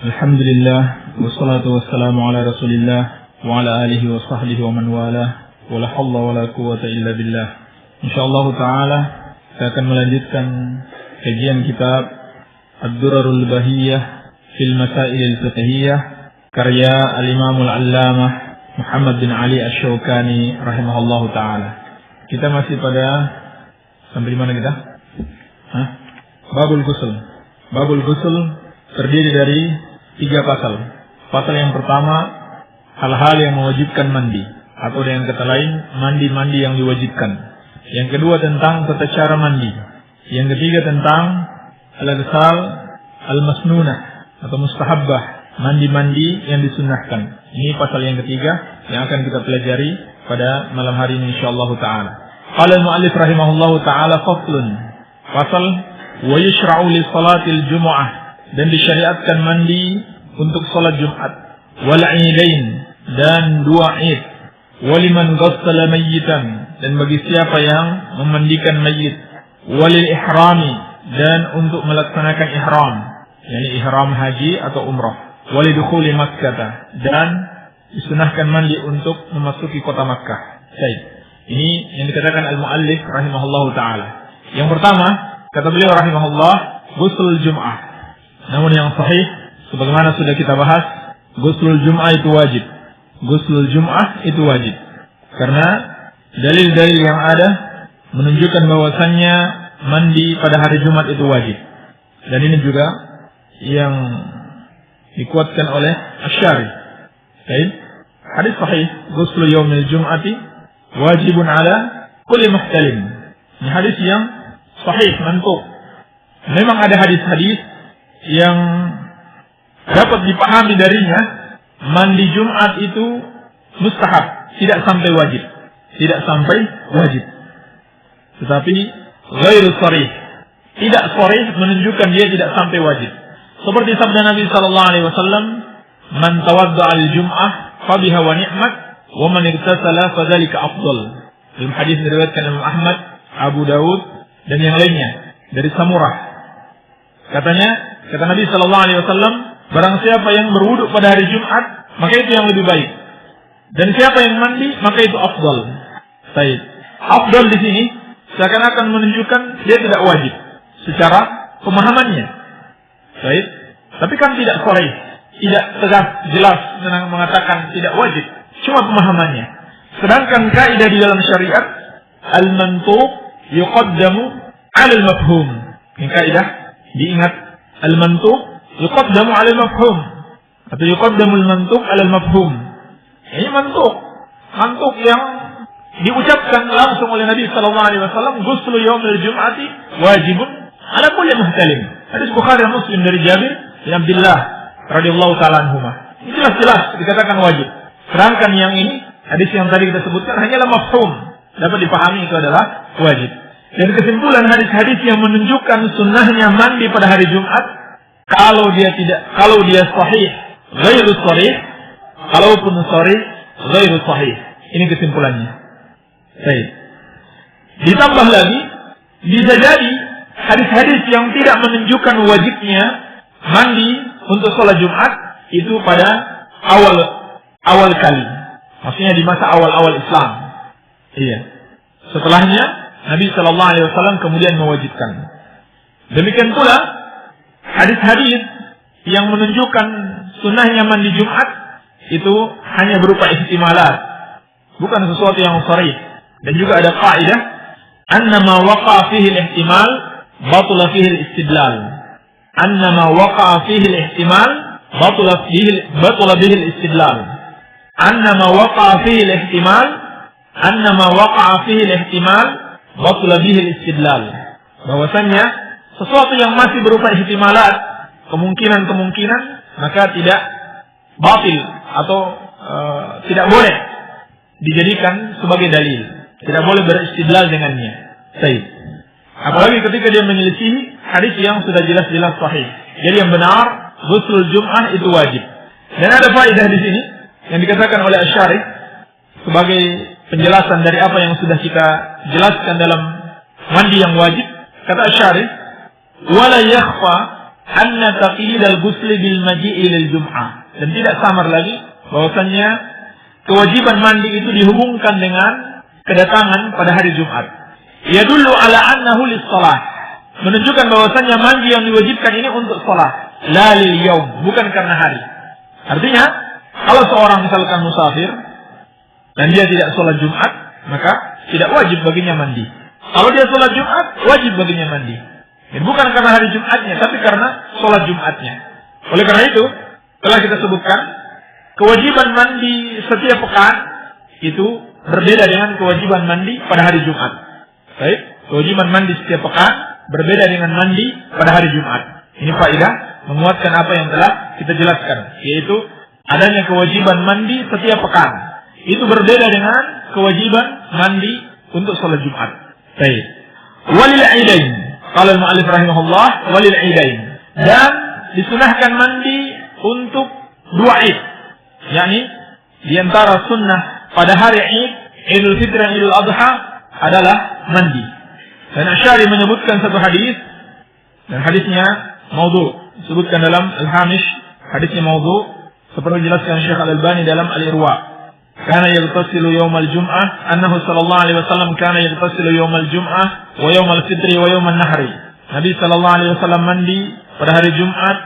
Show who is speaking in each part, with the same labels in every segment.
Speaker 1: Alhamdulillah, wassalatu wassalamu ala rasulillah wa ala alihi wa sahbihi wa man walah, wa la hawla wa la quwwata illa billah. InsyaAllah ta'ala saya akan melanjutkan kajian kitab Ad-Durarul Bahiyah fil Masailil Fiqhiyah karya Al-Imamul Allamah Muhammad bin Ali Asy-Syaukani rahimahullahu ta'ala. Kita masih pada sampai di mana kita? Babul Ghusl. Babul Ghusl terdiri dari 3 pasal. Pasal yang pertama, hal-hal yang mewajibkan mandi, atau dengan kata lain, mandi-mandi yang diwajibkan. Yang kedua tentang tata cara mandi. Yang ketiga tentang al-ghusl al-masnunah atau mustahabbah, mandi-mandi yang disunnahkan. Ini pasal yang ketiga yang akan kita pelajari pada malam hari ini insyaallah taala. Qala al-muallif rahimahullahu taala faslun. Pasal wa yushra'u li salatil jumu'ah, dan disyariatkan mandi untuk salat Jumat, wal idain, dan 2 Id, waliman ghassala mayyitan, dan bagi siapa yang memandikan mayit, walil ihrami, dan untuk melaksanakan ihram, yakni ihram haji atau umrah, walidukhuli Makkah, dan disunahkan mandi untuk memasuki kota Makkah. Baik. Ini yang dikatakan al-muallif rahimahullahu taala. Yang pertama, kata beliau rahimahullah, ghusl Jum'ah. Namun yang sahih, sebagaimana sudah kita bahas, ghuslul Jum'ah itu wajib. Ghuslul Jum'ah itu wajib. Karena dalil-dalil yang ada menunjukkan bahwasannya mandi pada hari Jumat itu wajib. Dan ini juga yang dikuatkan oleh Asy-Syarih. Baik. Hadis sahih, ghuslu yaumil Jum'ati wajibun ala kulli muhtalim. Ini hadis yang sahih, mantuq. Memang ada hadis-hadis yang dapat dipahami darinya mandi Jumat itu mustahab, tidak sampai wajib. Tidak sampai wajib. Tetapi ghairu sharih, tidak sharih menunjukkan dia tidak sampai wajib. Seperti sabda Nabi sallallahu alaihi wasallam, "Man tawadda'a al-jum'ah fa biha wa ni'mat, wa man igtasala fa dzalika afdal." Dalam hadis diriwayatkan Imam Ahmad, Abu Dawud dan yang lainnya dari Samurah. Kata Nabi sallallahu alaihi wasallam, barang siapa yang berwudu pada hari Jumat, maka itu yang lebih baik. Dan siapa yang mandi, maka itu afdal. Baik. Afdal di sini seakan-akan menunjukkan dia tidak wajib secara pemahamannya. Baik. Tapi kan tidak sharih, tidak tegas jelas mengatakan tidak wajib, cuma pemahamannya. Sedangkan kaidah di dalam syariat, al-mantuq yuqaddamu 'ala al-mafhum. Ini kaidah diingat, al-mantuq yuqaddamu 'ala al-mafhum atau yuqaddamu al-mantuq 'ala al-mafhum. Ini mantuq yang diucapkan langsung oleh Nabi sallallahu alaihi wasallam, ghuslu yaumil jum'ati wajibun 'ala kulli muhtalim. Hadis Bukhari dan Muslim dari Jabir bin Abdullah radhiyallahu ta'ala anhuma. Ini jelas dikatakan wajib. Sedangkan yang ini, hadis yang tadi kita sebutkan hanyalah mafhum, dapat dipahami itu adalah wajib. Dan kesimpulan hadis-hadis yang menunjukkan sunnahnya mandi pada hari Jumat, kalau dia sahih, ghairu sharih, kalaupun sharih, ghairu sahih. Ini kesimpulannya. Baik. Ditambah lagi, bisa jadi hadis-hadis yang tidak menunjukkan wajibnya mandi untuk sholat Jumat itu pada awal kali. Maksudnya di masa awal-awal Islam. Iya. Setelahnya Nabi sallallahu alaihi wasallam kemudian mewajibkan. Demikian pula hadis-hadis yang menunjukkan sunnahnya mandi Jumat itu hanya berupa ihtimalat, bukan sesuatu yang sharih. Dan juga ada kaidah, annama waqa'a fihi al-ihtimal batala fihi al-istidlal. Annama waqa'a fihi al-ihtimal batala bihi al-istidlal. Annama waqa'a fihi al-ihtimal batala bihi al-istidlal. Bahwasanya sesuatu yang masih berupa ihtimalat, kemungkinan, maka tidak batil atau tidak boleh dijadikan sebagai dalil. Tidak boleh beristidlal dengannya. Baik. Apalagi ketika dia menyelisihi hadis yang sudah jelas-jelas sahih. Jadi yang benar, ghuslul Jum'ah itu wajib. Dan ada faedah di sini yang dikatakan oleh Asy-Syarih sebagai penjelasan dari apa yang sudah kita jelaskan dalam mandi yang wajib. Kata Asy-Syarih, wala yakhfa anna taqyid al-ghusl bil maji'i lil jum'ah. Dan tidak samar lagi bahwasannya kewajiban mandi itu dihubungkan dengan kedatangan pada hari Jumat. Yadullu ala annahu lis-shalah. Menunjukkan bahwasannya mandi yang diwajibkan ini untuk salat, la lil yaum, bukan karena hari. Artinya, kalau seorang misalkan musafir dan dia tidak sholat Jumat, maka tidak wajib baginya mandi. Kalau dia sholat Jumat, wajib baginya mandi. Dan bukan karena hari Jumatnya, tapi karena sholat Jumatnya. Oleh karena itu, telah kita sebutkan, kewajiban mandi setiap pekan itu berbeda dengan kewajiban mandi pada hari Jumat. Baik, kewajiban mandi setiap pekan berbeda dengan mandi pada hari Jumat. Ini faedah menguatkan apa yang telah kita jelaskan, yaitu adanya kewajiban mandi setiap pekan. Itu berbeda dengan kewajiban mandi untuk sholat Jumat. Baik. Walil aidain. Qala al-mu'allif rahimahullah, walil aidain. Dan disunahkan mandi untuk dua Id. yakni di antara sunnah pada hari Id, Idul Fitri dan Idul Adha adalah mandi. Dan Asy'ari menyebutkan satu hadis, dan hadisnya maudhu, disebutkan dalam Al-Hamish, hadisnya maudhu, seperti dijelaskan Syekh Al-Albani dalam Al-Irwa. Kana yaghtasilu yawmal jum'ah, annahu sallallahu alaihi wasallam kana yaghtasilu yawmal jum'ah wa yawmal fitri wa yawmal nahri. Nabi sallallahu alaihi wasallam mandi pada hari Jumat,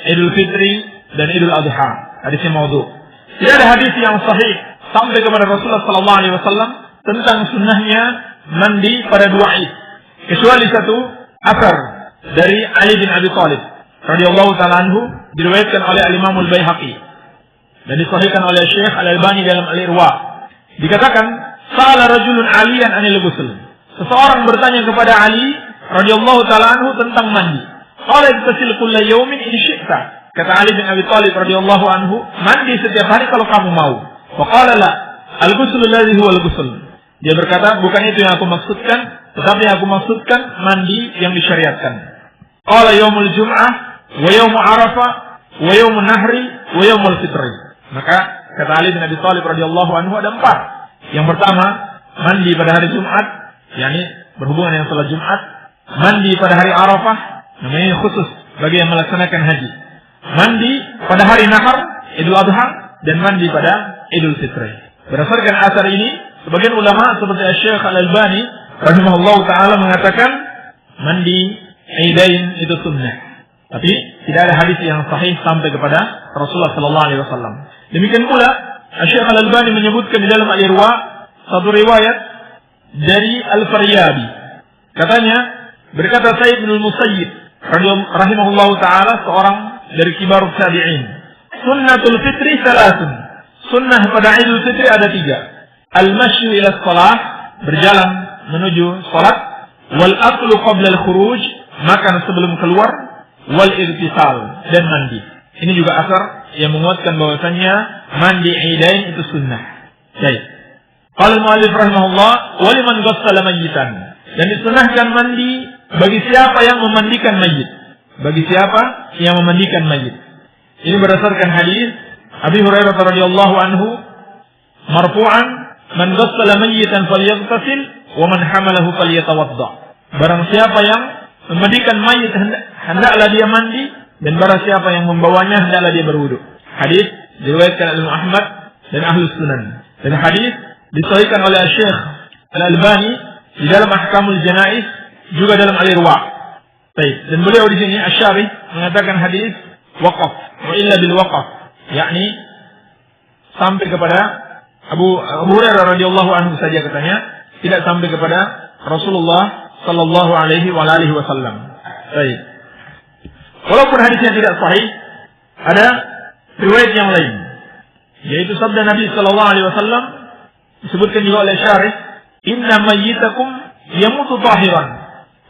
Speaker 1: Idul Fitri dan Idul Adha. Hadisnya maudhu. Tidak ada hadis yang sahih sampai kepada Rasulullah sallallahu alaihi wasallam tentang sunnahnya mandi pada dua Id, kecuali satu asar dari Ali bin Abi Thalib radhiyallahu ta'ala anhu, diriwayatkan oleh Al-Imam Al-Baihaqi dan disahihkan oleh Syekh Al-Albani dalam Al-Irwa. Dikatakan, sa'ala rajulun 'aliyan 'anil ghusl. Seseorang bertanya kepada Ali radhiyallahu ta'ala anhu tentang mandi. Qala ightasil kulla yawmin in syi'ta. Kata Ali bin Abi Thalib radhiyallahu anhu, mandi setiap hari kalau kamu mau. Fa qala la, al-ghusl alladhi huwa al-ghusl. Dia berkata, bukan itu yang aku maksudkan, tetapi yang aku maksudkan mandi yang disyariatkan. Qala yaumul jum'ah wa yaum Arafah wa yaum nahri wa yaumul fitri. Maka kata Ali bin Abi Thalib radhiyallahu anhu ada 4. Yang pertama, mandi pada hari Jumat, yakni berhubungan dengan salat Jumat. Mandi pada hari Arafah, namanya khusus bagi yang melaksanakan haji. Mandi pada hari Nahar, Idul Adha, dan mandi pada Idul Fitri. Berdasarkan asar ini, sebagian ulama seperti Syekh Al-Albani rahimahullah ta'ala mengatakan mandi Aidain itu sunnah. Tapi tidak ada hadis yang sahih sampai kepada Rasulullah sallallahu alaihi wasallam. Demikian pula Syekh Al-Albani menyebutkan di dalam Al-Irwa satu riwayat dari Al-Faryabi. Katanya, berkata Sayyid bin Musayyib rahimahullah ta'ala, seorang dari kibar tabi'in, sunnatul fitri salasun. Sunnah pada Idul Fitri ada 3. Al-mashyu ila shalah, berjalan menuju salat, wal aklu qabla al-khuruj, makan sebelum keluar, wal irtisal, dan mandi. Ini juga asar yang menguatkan bahwasannya mandi Aidain itu sunnah. Baik. Qala al-mu'allif rahimahullah, wa liman ghassala mayyitan. Dan disunahkan mandi bagi siapa yang memandikan mayit. Bagi siapa yang memandikan mayit. Ini berdasarkan hadis Abi Hurairah radhiyallahu anhu marfu'an, man ghassala mayyitan falyaghtasil wa man hamalahu falyatawadda. Barang siapa yang memandikan mayit hendaklah dia mandi, dan barang siapa yang membawanya hendaklah dia berwudu. Hadis diriwayatkan oleh Ahmad dan Ahlus Sunan. Dan hadis disahihkan oleh Syekh Al-Albani di dalam Ahkamul Janaiz, juga dalam Al-Irwa. Baik, dan beliau di sini Asy-Syarih mengatakan hadis waqaf wa illa bil waqaf, yakni sampai kepada Abu Hurairah radhiyallahu anhu saja katanya, tidak sampai kepada Rasulullah sallallahu alaihi wasallam. Baik. Walaupun hadisnya tidak sahih, ada riwayat yang lain, yaitu sabda Nabi sallallahu alaihi wasallam disebutkan juga oleh Syarih, inna mayyitakum yamutu tahiran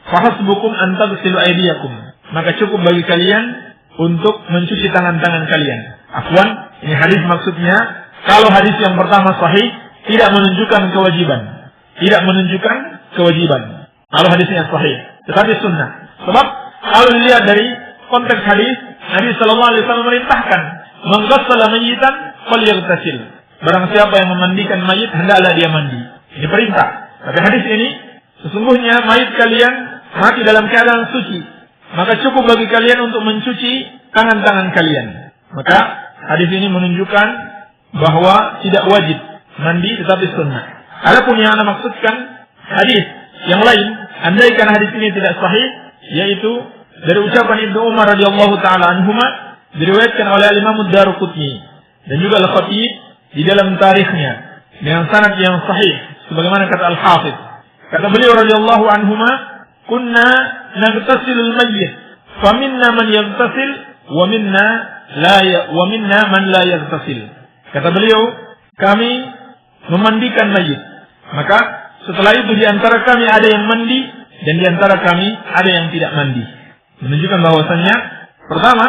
Speaker 1: fahasbukum an taghsilu aydiyakum. Maka cukup bagi kalian untuk mencuci tangan-tangan kalian. Afwan, ini hadis maksudnya, kalau hadis yang pertama sahih, tidak menunjukkan kewajiban. Tidak menunjukkan kewajiban kalau hadisnya sahih, tetapi sunnah. Sebab kalau dilihat dari konteks hadis, Nabi sallallahu alaihi wasallam merintahkan, man ghassala mayyitan falyaghtasil. Barang siapa yang memandikan mayit hendaklah dia mandi. Ini perintah. Tapi hadis ini, sesungguhnya mayit kalian mati dalam keadaan suci. maka cukup bagi kalian untuk mencuci tangan-tangan kalian. Maka hadis ini menunjukkan bahwa tidak wajib mandi tetapi sunnah. Adapun yang Anda maksudkan hadis yang lain, andaikan hadis ini tidak sahih, yaitu dari ucapan Ibnu Umar radhiyallahu taala anhuma, diriwayatkan oleh Imam Ad-Daruqutni dan juga Al-Khatib di dalam tarikhnya dengan sanad yang sahih sebagaimana kata Al-Hafidz. Kata beliau radhiyallahu anhuma, kunna nagtasilul mayyit faminna man yaghtasil wa minna man la yaghtasil. Kata beliau, kami memandikan mayit, maka setelah itu di antara kami ada yang mandi dan di antara kami ada yang tidak mandi. Menunjukkan bahwasannya pertama,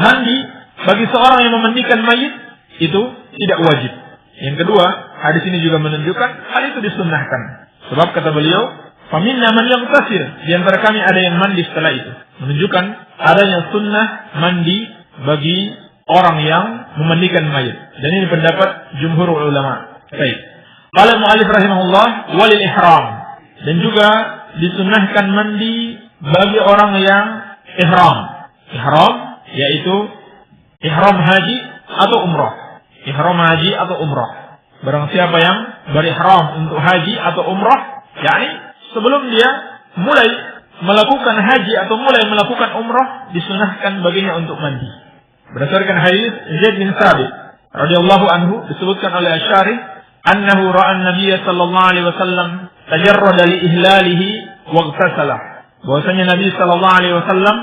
Speaker 1: mandi bagi seorang yang memandikan mayit itu tidak wajib. Yang kedua, hadis ini juga menunjukkan hal itu disunnahkan. Sebab kata beliau, faminna man yaghtasil, di antara kami ada yang mandi setelah itu. Menunjukkan adanya sunnah mandi bagi orang yang memandikan mayit. Dan ini pendapat jumhur ulama. Baik. Qala mu'allif rahimahullah walil ihram, dan juga disunnahkan mandi bagi orang yang ihram. Ihram yaitu ihram haji atau umrah. Ihram haji atau umrah. Barang siapa yang berihram untuk haji atau umrah, yakni sebelum dia mulai melakukan haji atau mulai melakukan umrah, disunahkan baginya untuk mandi. Berdasarkan hadis Zaid bin Thabit radhiyallahu anhu, disebutkan oleh Asy-Syarih, annahu ra'a an-nabiy sallallahu alaihi wasallam tajarrada li ihlalihi wa ightasalah. Bahwasanya Nabi sallallahu alaihi wasallam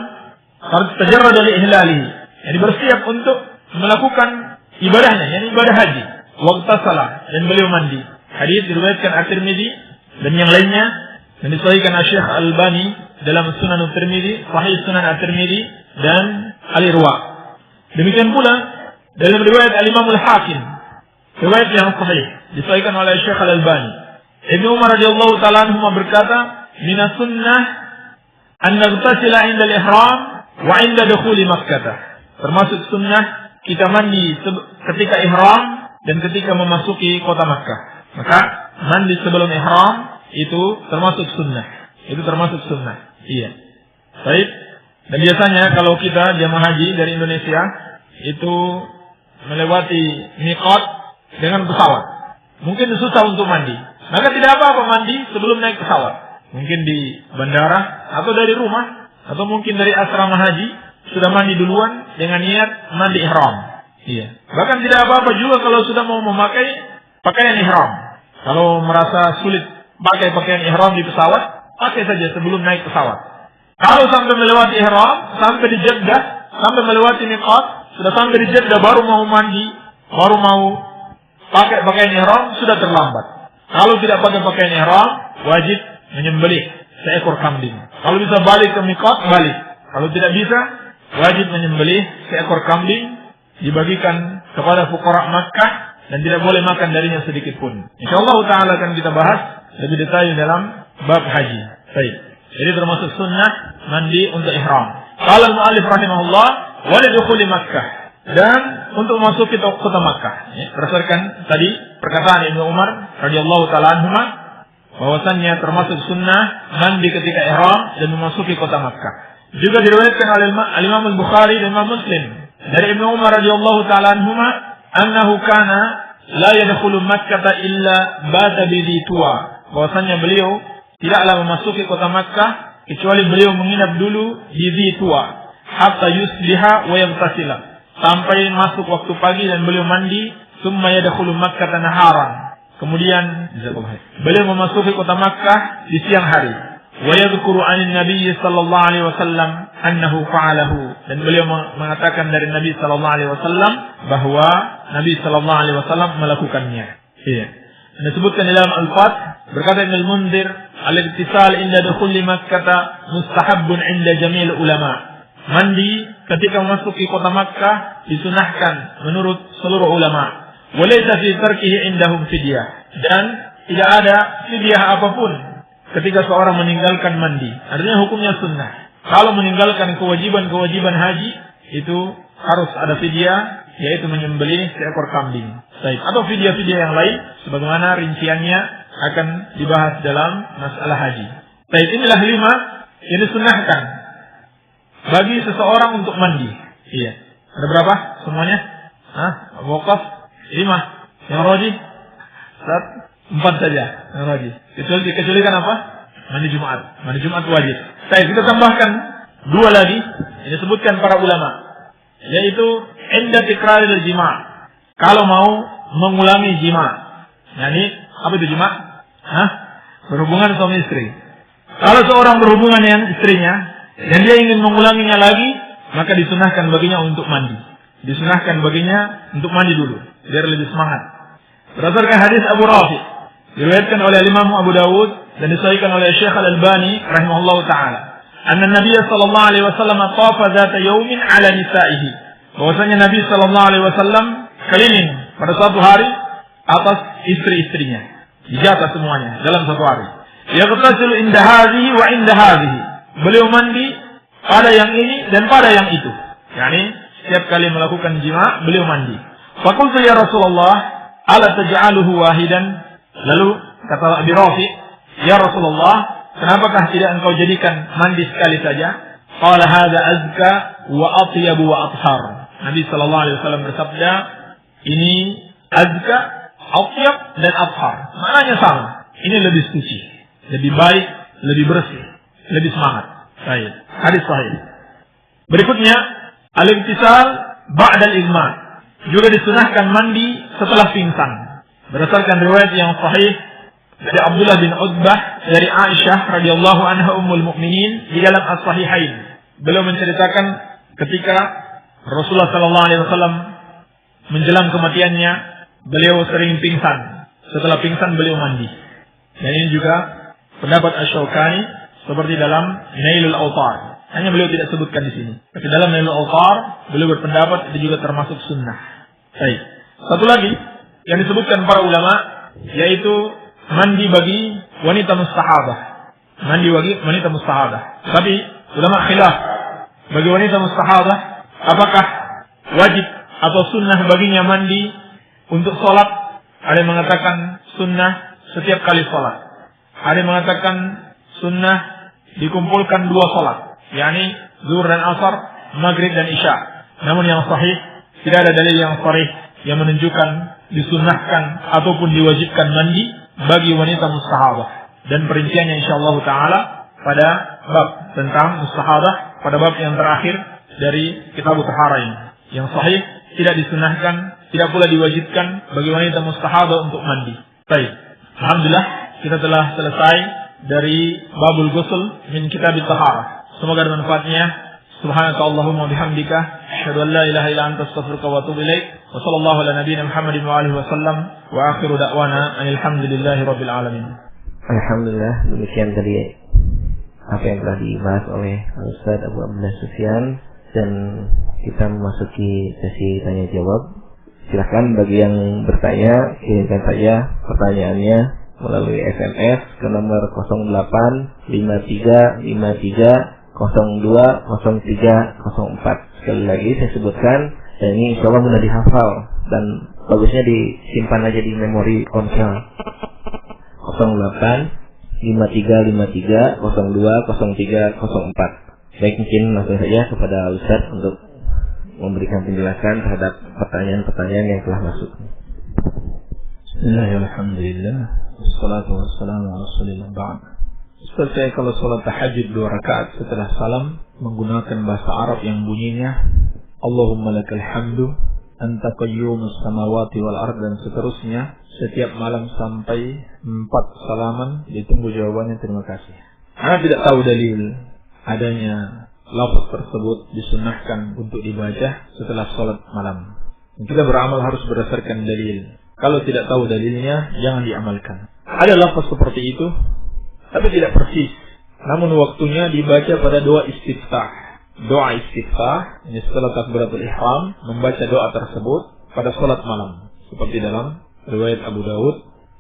Speaker 1: tajarrada li ihlalihi, yani bersiap untuk melakukan ibadahnya, yani ibadah haji, wa ightasalah, dan beliau mandi. Hadis diriwayatkan At-Tirmidzi dan yang lainnya, dan disahihkan Syekh Al-Albani dalam Sunan At-Tirmidzi, Sahih Sunan At-Tirmidzi dan Al-Irwa. Demikian pula dalam riwayat Al-Imam Al-Hakim, riwayat yang sahih, disahihkan oleh Syekh Al-Albani. Ibnu Umar radhiyallahu ta'ala anhu berkata, "Minas sunnah an naghtasila 'inda al-ihram wa 'inda dukhuli Makkah." Termasuk sunnah kita mandi ketika ihram dan ketika memasuki kota Makkah. Maka mandi sebelum ihram itu termasuk sunnah. Itu termasuk sunnah. Iya. Baik. Dan biasanya kalau kita jamaah haji dari Indonesia itu melewati miqat dengan pesawat, mungkin susah untuk mandi. Maka tidak apa-apa mandi sebelum naik pesawat. Mungkin di bandara atau dari rumah atau mungkin dari asrama haji sudah mandi duluan dengan niat mandi ihram. Iya. Bahkan tidak apa-apa juga kalau sudah mau memakai pakaian ihram. Kalau merasa sulit pakai pakaian ihram di pesawat, pakai saja sebelum naik pesawat. Kalau sampai melewati ihram, sampai di Jeddah, sampai melewati miqat, sudah sampai di Jeddah baru mau mandi, baru mau pakai pakaian ihram, sudah terlambat. Kalau tidak pakai pakaian ihram, wajib menyembelih seekor kambing. Kalau bisa balik ke miqat, balik. Kalau tidak bisa, wajib menyembelih seekor kambing, dibagikan kepada fuqara Makkah, dan tidak boleh makan darinya sedikit pun. Insyaallah ta'ala akan kita bahas lebih detail dalam bab haji. Baik. Jadi termasuk sunnah mandi untuk ihram. Qala al-mu'allif rahimahullah wa lidukhuli Makkah, dan untuk masuk ke kota Makkah. Ya, berdasarkan tadi perkataan Ibnu Umar radhiyallahu taala anhuma, bahwasannya termasuk sunnah mandi ketika ihram dan memasuki kota Makkah. Juga diriwayatkan oleh Imam Al-Bukhari dan Imam Muslim dari Ibnu Umar radhiyallahu taala anhuma, annahu kana la yadkhulu Makkah illa bata bi Tua. Bahwasanya beliau tidaklah memasuki kota Makkah kecuali beliau menginap dulu di Tua hatta yusbiha wa yaghtasila, sampai masuk waktu pagi dan beliau mandi, summa yadkhulu Makkah naharan, kemudian beliau memasuki kota Makkah di siang hari. Wa yadhkuru 'anil nabiy sallallahu alaihi wasallam annahu fa'alahu, dan beliau mengatakan dari Nabi sallallahu alaihi wasallam bahwa Nabi sallallahu alaihi wasallam melakukannya. Iya. Disebutkan dalam Al-Fath, berkata Ibnu Al-Mundhir, al-ittisal inda dukhuli Makkah mustahabbun inda jamil ulama. Mandi ketika memasuki kota Makkah disunahkan menurut seluruh ulama. Walaysa fi tarkihi indahum fidyah, dan tidak ada fidyah apapun ketika seorang meninggalkan mandi. Artinya hukumnya sunnah. Kalau meninggalkan kewajiban haji itu harus ada fidyah, yaitu menyembelih seekor kambing. Baik. Atau fidyah-fidyah yang lain sebagaimana rinciannya akan dibahas dalam masalah haji. Baik, inilah 5 yang disunnahkan bagi seseorang untuk mandi. Iya. Ada berapa semuanya? Wakaf 5. Yang rajih 4 saja. Yang rajih. Kecuali kan apa? Mandi Jumat. Mandi Jumat wajib. Kita tambahkan 2 lagi. Ini disebutkan para ulama. Yaitu inda tikraril jima'. Kalau mau mengulangi jima'. Yani apa itu jima'? Berhubungan suami istri. Kalau seorang berhubungan dengan istrinya dan dia ingin mengulanginya lagi, maka disunahkan baginya untuk mandi. Disunahkan baginya untuk mandi dulu biar lebih semangat. Berdasarkan hadis Abu Rafi, diriwayatkan oleh Imam Abu Dawud dan disahihkan oleh Syekh Al-Albani rahimahullahu taala, anna Nabi sallallahu alaihi wasallam tawafa dzata yaumin ala nisaihi. Bahwasanya Nabi sallallahu alaihi wasallam keliling pada suatu hari atas istri-istrinya. Dijata semuanya dalam satu hari. Yaghtasilu inda hadhihi wa inda hadhihi. Beliau mandi pada yang ini dan pada yang itu. Yani setiap kali melakukan jima, beliau mandi. Faqultu ya Rasulullah, ala taj'aluhu wahidan? Lalu kata Abi Rafi, ya Rasulullah, kenapakah tidak engkau jadikan mandi sekali saja? Qala hadza azka wa atyab wa athhar. Nabi sallallahu alaihi wasallam bersabda, ini azka, atyab dan athhar. Maknanya sama. Ini lebih suci, lebih baik, lebih bersih, lebih semangat. Baik. Hadis sahih. Berikutnya, al-ibtisal ba'da al-izmar. Juga disunahkan mandi setelah pingsan. Berdasarkan riwayat yang sahih dari Abdullah bin Utbah dari Aisyah radhiyallahu anha ummul mukminin di dalam as-sahihain. Beliau menceritakan ketika Rasulullah sallallahu alaihi wasallam menjelang kematiannya, beliau sering pingsan. Setelah pingsan beliau mandi. Dan ini juga pendapat Asy-Syaukani seperti dalam Nailul Awtar. Hanya beliau tidak sebutkan di sini. Tapi dalam Nailul Awtar beliau berpendapat itu juga termasuk sunnah. Baik. Satu lagi yang disebutkan para ulama yaitu mandi bagi wanita mustahadah. Mandi bagi wanita mustahadah. Tapi ulama khilaf bagi wanita mustahadah apakah wajib atau sunnah baginya mandi untuk sholat. Ada yang mengatakan sunnah setiap kali sholat. Ada yang mengatakan sunnah dikumpulkan 2 sholat, yakni zuhur dan asar, maghrib dan isya. Namun yang sahih tidak ada dalil yang sharih yang menunjukkan disunnahkan ataupun diwajibkan mandi bagi wanita mustahadah. Dan perinciannya insyaallah taala pada bab tentang mustahadah, pada bab yang terakhir dari kitab Taharah ini. Yang sahih tidak disunnahkan, tidak pula diwajibkan bagi wanita mustahadah untuk mandi. Baik. Alhamdulillah kita telah selesai dari babul ghusl min kitab Taharah. Semoga bermanfaatnya. Subhanakallahumma bihamdika asyhadu an la ilaha illa anta astaghfiruka wa atubu ilaik. Wa sallallahu ala nabiyyina Muhammadin wa alihi wasallam wa akhiru da'wana alhamdulillahi rabbil alamin.
Speaker 2: Alhamdulillah, demikian tadi apa yang telah dibahas oleh Ustaz Abu Abdullah Sufyan, dan kita memasuki sesi tanya jawab. Silakan bagi yang bertanya, kirimkan saja pertanyaannya melalui SMS ke nomor 085353020304. Sekali lagi saya sebutkan, dan ini insya Allah mudah dihafal dan bagusnya disimpan aja di memori ponsel. 085353020304. Baik, mungkin langsung saja kepada Ustaz untuk memberikan penjelasan terhadap pertanyaan-pertanyaan yang telah masuk.
Speaker 1: Bismillahirrahmanirrahim. Wassalatu wassalamu ala rasulillah ba'd. Ustaz, saya kalau sholat tahajud 2 rakaat setelah salam menggunakan bahasa Arab yang bunyinya Allahumma lakal hamdu anta qayyumus samawati wal ard dan seterusnya setiap malam sampai 4 salaman, ditunggu jawabannya. Terima kasih. Saya tidak tahu dalil adanya lafaz tersebut disunnahkan untuk dibaca setelah sholat malam. Kita beramal harus berdasarkan dalil. Kalau tidak tahu dalilnya, jangan diamalkan. Ada lafaz seperti itu, tapi tidak persis. Namun waktunya dibaca pada doa istiftah. Doa istiftah, ini setelah takbiratul ihram, membaca doa tersebut pada sholat malam. Seperti dalam riwayat Abu Dawud,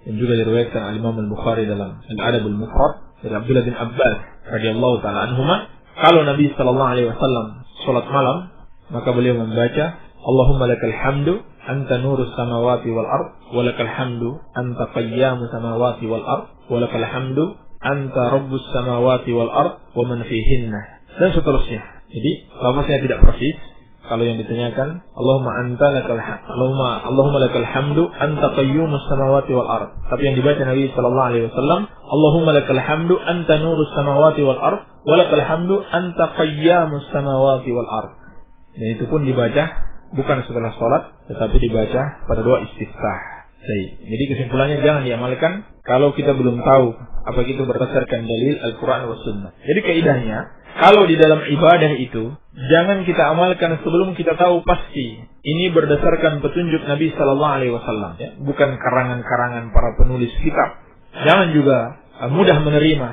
Speaker 1: dan juga diriwayatkan al-Imam al-Bukhari dalam Al-Adab al-Mufrad dari Abdullah bin Abbas radhiyallahu ta'ala anhuma. Kalau Nabi sallallahu alaihi wasallam salat malam, maka beliau membaca Allahumma lakal hamdu anta nurus samawati wal ard wa lakal hamdu anta qayyamus samawati wal ard wa lakal hamdu anta rabbus samawati wal ard wa man fihinna, dan seterusnya. Jadi lafaznya tidak persis. Kalau yang ditanyakan, Allahumma lakal hamdu anta qayyumus samawati wal ard. Tapi yang dibaca Nabi sallallahu alaihi wasallam, Allahumma lakal hamdu anta nurus samawati wal ard wa lakal hamdu anta qayyamus samawati wal ard. Dan itu pun dibaca bukan setelah salat, tetapi dibaca pada doa istiftah. Jadi kesimpulannya jangan diamalkan kalau kita belum tahu apa itu berdasarkan dalil Al-Quran wa Sunnah. Jadi kaidahnya, kalau di dalam ibadah itu jangan kita amalkan sebelum kita tahu pasti ini berdasarkan petunjuk Nabi Sallallahu Alaihi Wasallam, ya, bukan karangan-karangan para penulis kitab. Jangan juga mudah menerima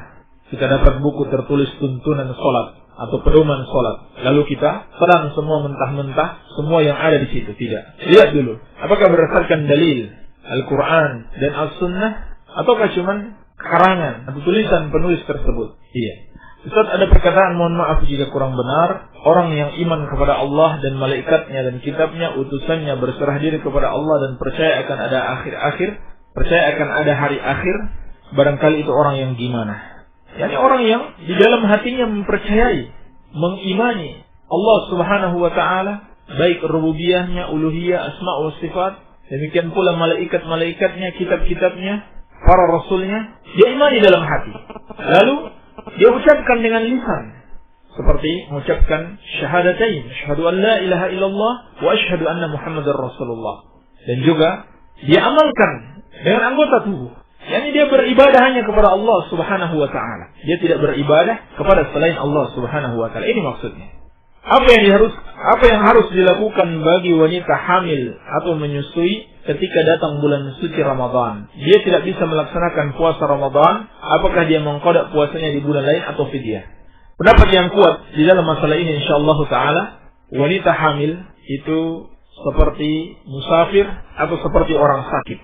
Speaker 1: kita dapat buku tertulis tuntunan sholat atau pedoman sholat, lalu kita serang semua mentah-mentah semua yang ada di situ. Tidak. Lihat dulu, apakah berdasarkan dalil Al-Quran dan As-Sunnah ataukah cuman karangan atau tulisan penulis tersebut. Iya. Ustaz, ada perkataan, mohon maaf jika kurang benar, orang yang iman kepada Allah dan malaikatnya dan kitabnya, utusannya, berserah diri kepada Allah dan percaya akan ada akhir-akhir, percaya akan ada hari akhir, barangkali itu orang yang gimana? Yani orang yang di dalam hatinya mempercayai, mengimani Allah Subhanahu wa taala, baik rububiyahnya, uluhiyah, asma' wa sifat, demikian pula malaikat-malaikatnya, kitab-kitabnya, para rasulnya, dia imani dalam hati. Lalu dia ucapkan dengan lisan, seperti mengucapkan syahadatain, asyhadu an la ilaha illallah wa asyhadu anna Muhammadar Rasulullah. Dan juga dia amalkan dengan anggota tubuh. Yani dia beribadah hanya kepada Allah Subhanahu wa taala. Dia tidak beribadah kepada selain Allah Subhanahu wa taala. Ini maksudnya. Apa yang harus dilakukan bagi wanita hamil atau menyusui ketika datang bulan suci Ramadan? Dia tidak bisa melaksanakan puasa Ramadan, apakah dia mengqada puasanya di bulan lain atau fidyah? Pendapat yang kuat di dalam masalah ini insyaallah taala, wanita hamil itu seperti musafir atau seperti orang sakit.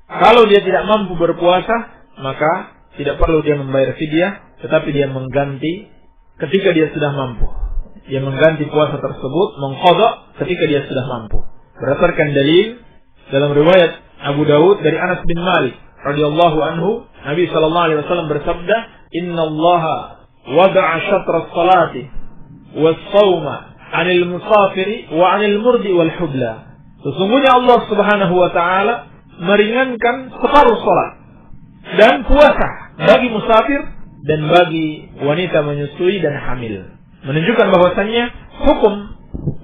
Speaker 1: Kalau dia tidak mampu berpuasa, maka tidak perlu dia membayar fidyah, tetapi dia mengganti ketika dia sudah mampu. Dia mengganti puasa tersebut, mengqada ketika dia sudah mampu. Berdasarkan dalil dalam riwayat Abu Dawud dari Anas bin Malik radhiyallahu anhu, Nabi sallallahu alaihi wasallam bersabda, "Innallaha wada'a syatra as-salati was-shauma 'anil musafiri wa 'anil murdi wal hubla." Sesungguhnya Allah Subhanahu wa taala meringankan separuh salat dan puasa bagi musafir dan bagi wanita menyusui dan hamil. Menunjukkan bahwasannya hukum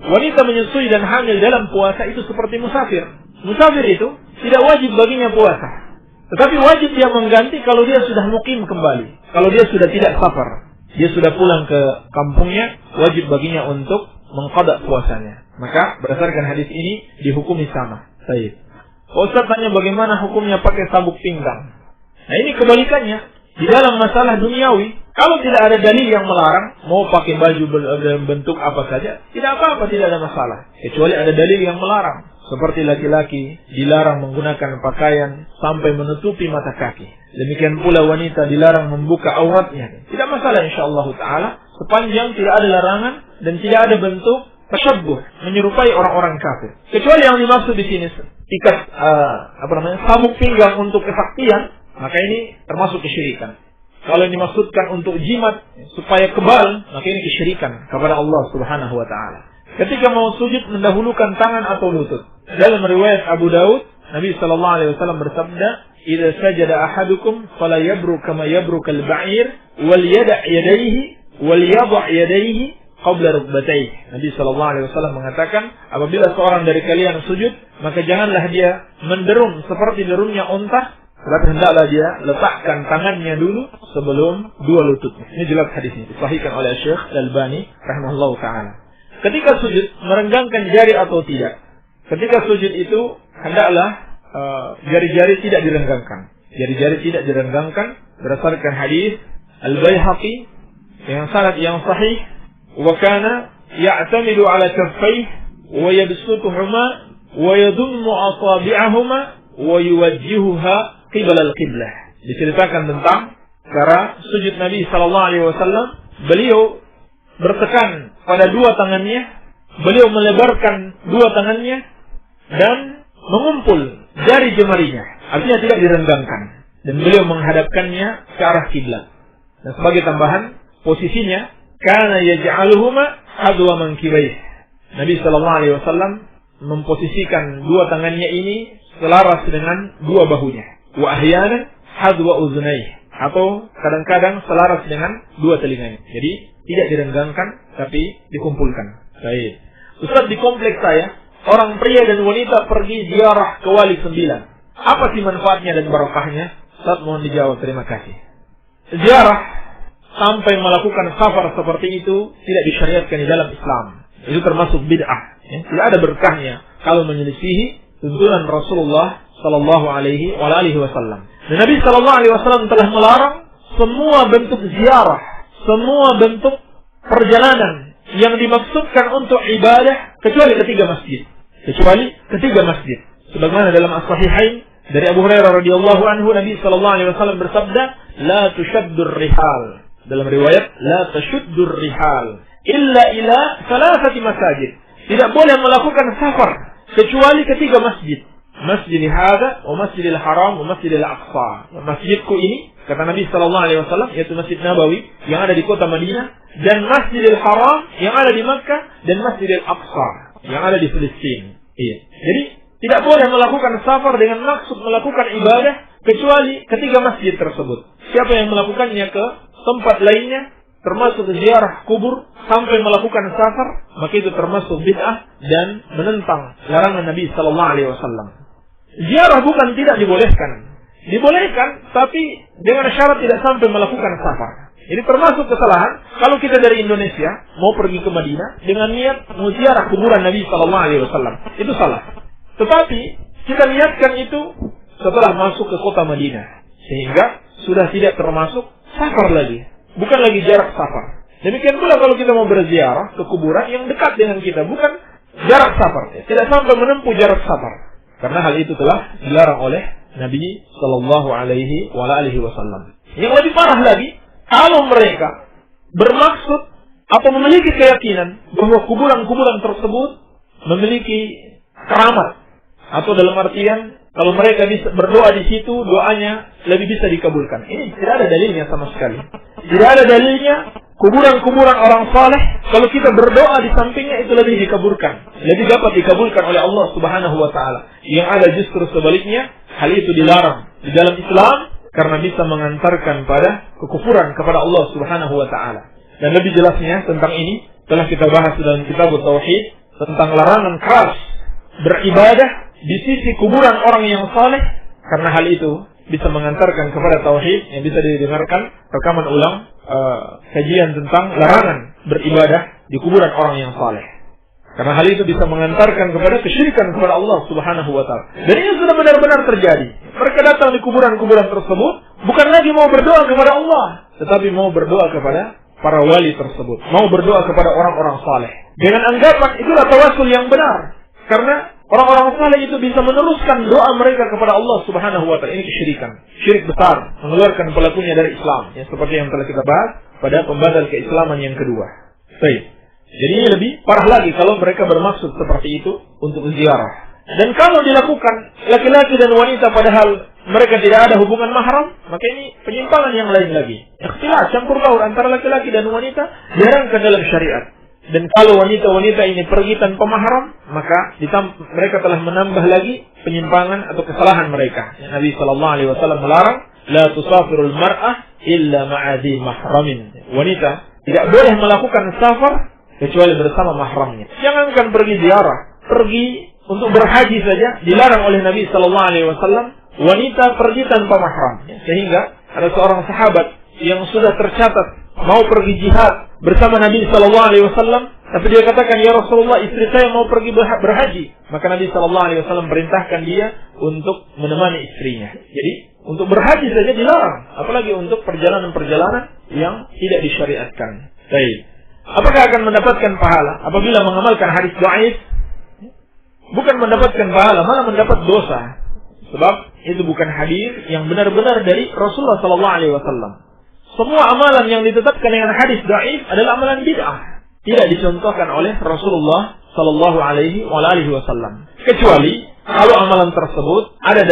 Speaker 1: wanita menyusui dan hamil dalam puasa itu seperti musafir. Musafir itu tidak wajib baginya puasa, tetapi wajib dia mengganti kalau dia sudah mukim kembali. Kalau dia sudah tidak safar, dia sudah pulang ke kampungnya, wajib baginya untuk mengqada puasanya. Maka berdasarkan hadis ini dihukumi sama. Baik. Ustaz tanya bagaimana hukumnya pakai sabuk pinggang. Nah ini kebalikannya. Di dalam masalah duniawi, kalau tidak ada dalil yang melarang, mau pakai baju dalam bentuk apa saja, tidak apa-apa, tidak ada masalah. Kecuali ada dalil yang melarang. Seperti laki-laki dilarang menggunakan pakaian sampai menutupi mata kaki. Demikian pula wanita dilarang membuka auratnya. Tidak masalah insyaallah ta'ala, sepanjang tidak ada larangan dan tidak ada bentuk tasyabbuh, menyerupai orang-orang kafir. Kecuali yang dimaksud di sini ikat sabuk pinggang untuk kesaktian, maka ini termasuk kesyirikan. Kalau yang dimaksudkan untuk jimat supaya kebal, maka ini kesyirikan kepada Allah Subhanahu wa taala. Ketika mau sujud mendahulukan tangan atau lutut. Dalam riwayat Abu Dawud, Nabi sallallahu alaihi wasallam bersabda, "Idza sajada ahadukum fala yabruk kama yabrukal ba'ir wal yada' yadayhi qabla rukbatayhi." Nabi sallallahu alaihi wasallam mengatakan, apabila seorang dari kalian sujud, maka janganlah dia menderum seperti derumnya unta, tetapi hendaklah dia letakkan tangannya dulu sebelum dua lututnya. Ini jelas hadisnya disahihkan oleh Syekh Al-Albani rahimahullahu taala. Ketika sujud merenggangkan jari atau tidak? Ketika sujud itu hendaklah jari-jari tidak direnggangkan. Jari-jari tidak direnggangkan berdasarkan hadis Al-Baihaqi yang sanad yang sahih, wa kana ya'tamidu ala kaffayhi wa yabsutuhuma wa yadummu asabi'ahuma wa yuwajjihuha qibla al-qiblah. Diceritakan tentang cara sujud Nabi sallallahu alaihi wasallam. Beliau bertekan pada dua tangannya, beliau melebarkan dua tangannya dan mengumpul jari jemarinya. Artinya tidak direnggangkan, dan beliau menghadapkannya ke arah kiblat. Dan sebagai tambahan, posisinya kana yaj'aluhuma hadwa mankibaih. Nabi sallallahu alaihi wasallam memposisikan dua tangannya ini selaras dengan dua bahunya. Wa ahyanan hadwa uzunaih, atau kadang-kadang selaras dengan dua telinganya. Jadi tidak direnggangkan tapi dikumpulkan. Baik. Ustaz, di kompleks saya orang pria dan wanita pergi ziarah ke Wali 9. Apa sih manfaatnya dan barokahnya? Ustaz, mohon dijawab, terima kasih. Ziarah sampai melakukan safar seperti itu tidak disyariatkan di dalam Islam. Itu termasuk bid'ah. Ya. Tidak ada berkahnya kalau menyelisihi tuntunan Rasulullah sallallahu alaihi wasallam. Dan Nabi sallallahu alaihi wasallam telah melarang semua bentuk ziarah, semua bentuk perjalanan yang dimaksudkan untuk ibadah kecuali ketiga masjid. Sebagaimana dalam As-Sahihain dari Abu Hurairah radhiyallahu anhu, Nabi sallallahu alaihi wasallam bersabda, "La tushaddur rihal." Dalam riwayat, "La tashuddur rihal illa ila salasati masajid." Tidak boleh melakukan safar kecuali ketiga masjid. Masjidil Hadza wa Masjidil Haram wa Masjidil Aqsa. Masjidku ini, kata Nabi sallallahu alaihi wasallam, yaitu Masjid Nabawi yang ada di kota Madinah, dan Masjidil Haram yang ada di Makkah, dan Masjidil Aqsa yang ada di Filistin. Iya. Jadi tidak boleh melakukan safar dengan maksud melakukan ibadah kecuali ketiga masjid tersebut. Siapa yang melakukannya ke tempat lainnya, termasuk ziarah kubur, sampai melakukan safar, maka itu termasuk bid'ah dan menentang larangan Nabi sallallahu alaihi wasallam. Ziarah bukan tidak dibolehkan. Dibolehkan, tapi dengan syarat tidak sampai melakukan safar. Ini termasuk kesalahan kalau kita dari Indonesia mau pergi ke Madinah dengan niat mau ziarah kuburan Nabi sallallahu alaihi wasallam. Itu salah. Tetapi kita niatkan itu setelah masuk ke kota Madinah, sehingga sudah tidak termasuk safar lagi, bukan lagi jarak safar. Demikian pula kalau kita mau berziarah ke kuburan yang dekat dengan kita, bukan jarak safar, tidak sampai menempuh jarak safar, karena hal itu telah dilarang oleh Nabi sallallahu alaihi wasallam. Yang lebih parah lagi, kalau mereka bermaksud atau memiliki keyakinan bahwa kuburan-kuburan tersebut memiliki keramat, atau dalam artian kalau mereka bisa berdoa di situ, doanya lebih bisa dikabulkan. Ini tidak ada dalilnya sama sekali. Tidak ada dalilnya kuburan-kuburan orang saleh kalau kita berdoa di sampingnya itu lebih dikabulkan, lebih dapat dikabulkan oleh Allah Subhanahu wa taala. Yang ada justru sebaliknya, hal itu dilarang di dalam Islam karena bisa mengantarkan pada kekufuran kepada Allah Subhanahu wa taala. Dan lebih jelasnya tentang ini telah kita bahas dalam kitab Tauhid, tentang larangan keras beribadah di sisi kuburan orang yang saleh, karena hal itu bisa mengantarkan kepada tauhid. Yang bisa didengarkan rekaman ulang kajian tentang larangan beribadah di kuburan orang yang saleh, karena hal itu bisa mengantarkan kepada kesyirikan kepada Allah Subhanahu wa taala. Dan ini sudah benar-benar terjadi. Mereka datang di kuburan-kuburan tersebut bukan lagi mau berdoa kepada Allah, tetapi mau berdoa kepada para wali tersebut, mau berdoa kepada orang-orang saleh dengan anggapan itulah tawassul yang benar, karena orang-orang saleh itu bisa meneruskan doa mereka kepada Allah Subhanahu wa taala. Ini kesyirikan, syirik besar, mengeluarkan pelakunya dari Islam, ya, seperti yang telah kita bahas pada pembahasan keislaman yang kedua. Baik. Jadi ini lebih parah lagi kalau mereka bermaksud seperti itu untuk ziarah. Dan kalau dilakukan laki-laki dan wanita padahal mereka tidak ada hubungan mahram, maka ini penyimpangan yang lain lagi. Ikhtilaf, campur baur antara laki-laki dan wanita diharamkan dalam syariat. Dan kalau wanita-wanita ini pergi tanpa mahram, maka mereka telah menambah lagi penyimpangan atau kesalahan mereka. Nabi sallallahu alaihi wasallam melarang, la tusafirul mar'ah illa ma'adhi mahramin. Wanita tidak boleh melakukan safar kecuali bersama mahramnya. Jangankan pergi ziarah, pergi untuk berhaji saja dilarang oleh Nabi sallallahu alaihi wasallam wanita pergi tanpa mahram. Sehingga ada seorang sahabat yang sudah tercatat mau pergi jihad bersama Nabi sallallahu alaihi wasallam, tapi dia katakan, "Ya Rasulullah, istri saya mau pergi berhaji." Maka Nabi sallallahu alaihi wasallam perintahkan dia untuk menemani istrinya. Jadi, untuk berhaji saja dilarang, apalagi untuk perjalanan-perjalanan yang tidak disyariatkan. Baik. Apakah akan mendapatkan pahala apabila mengamalkan hadis dhaif? Bukan mendapatkan pahala, malah mendapat dosa. Sebab itu bukan hadis yang benar-benar dari Rasulullah sallallahu alaihi wasallam. Semua amalan yang ditetapkan dengan hadis dhaif adalah amalan bid'ah, tidak dicontohkan oleh Rasulullah sallallahu alaihi wasallam. Kecuali kalau amalan tersebut ada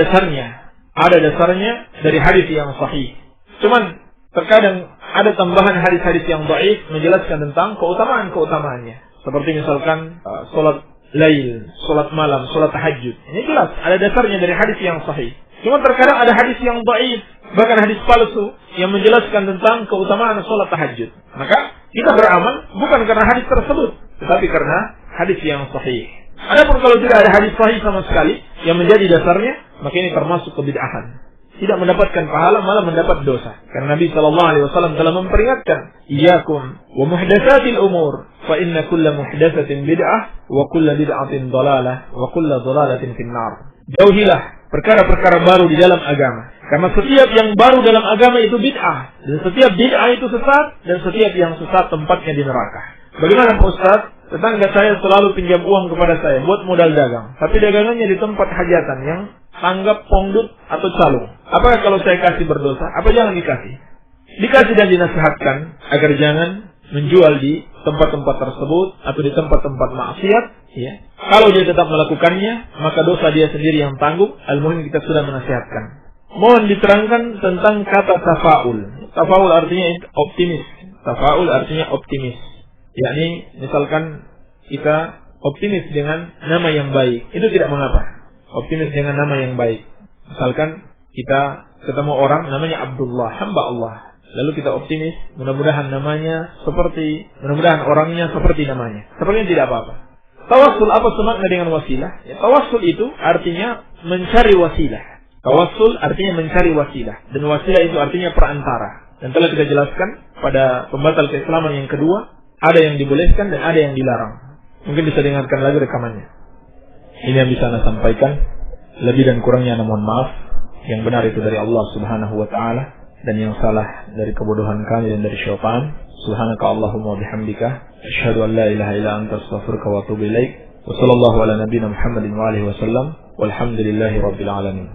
Speaker 1: dasarnya dari hadis yang sahih. Cuman terkadang ada tambahan hadis-hadis yang dhaif menjelaskan tentang keutamaan-keutamaannya. Seperti misalkan salat lail, salat malam, salat tahajud. Ini jelas ada dasarnya dari hadis yang sahih. Cuma terkadang ada hadis yang dhaif, bahkan hadis palsu yang menjelaskan tentang keutamaan salat tahajud. Maka kita beramal bukan karena hadis tersebut, tetapi karena hadis yang sahih. Adapun kalau tidak ada hadis sahih sama sekali yang menjadi dasarnya, maka ini termasuk kebid'ahan. Tidak mendapatkan pahala, malah mendapat dosa. Karena Nabi SAW telah memperingatkan, "Iyyakum wa muhdatsatil umur, fa inna kulla muhdatsatin bid'ah, wa kulla bid'atin dhalalah, wa kulla dhalalatin finnar." Jauhilah perkara-perkara baru di dalam agama. Karena setiap yang baru dalam agama itu bid'ah, dan setiap bid'ah itu sesat, dan setiap yang sesat tempatnya di neraka. Bagaimana Pak Ustaz? Tetangga saya selalu pinjam uang kepada saya buat modal dagang, tapi dagangannya di tempat hajatan yang tanggap pongdut atau calung. Apakah kalau saya kasih berdosa? Apa jangan dikasih? Dikasih dan dinasihatkan agar jangan menjual di tempat-tempat tersebut atau di tempat-tempat maksiat. Ya. Kalau dia tetap melakukannya, maka dosa dia sendiri yang tanggung. Al-muhim kita sudah menasihatkan. Mohon diterangkan tentang kata tafaul. Tafaul artinya optimis. Tafaul artinya optimis. Yakni misalkan kita optimis dengan nama yang baik, itu tidak mengapa. Optimis dengan nama yang baik. Misalkan kita ketemu orang namanya Abdullah, hamba Allah. Lalu kita optimis, mudah-mudahan orangnya seperti namanya. Sepertinya tidak apa-apa. Tawassul apa semakna dengan wasilah? Ya, tawassul itu artinya mencari wasilah. Tawassul artinya mencari wasilah. Dan wasilah itu artinya perantara. Dan telah kita jelaskan pada pembatal keislaman yang kedua, ada yang dibolehkan dan ada yang dilarang. Mungkin bisa dengarkan lagi rekamannya. Ini yang bisa Anda sampaikan. Lebih dan kurangnya Anda mohon maaf. Yang benar itu dari Allah Subhanahu wa ta'ala, dan yang salah dari kebodohan kami dan dari syaitan. Subhanaka Allahumma wa bihamdika, asyhadu an la ilaha illa anta, astaghfiruka wa atubu ilaik. Wa sallallahu ala nabiyyina Muhammadin wa alihi wa sallam. Walhamdulillahi rabbil alamin.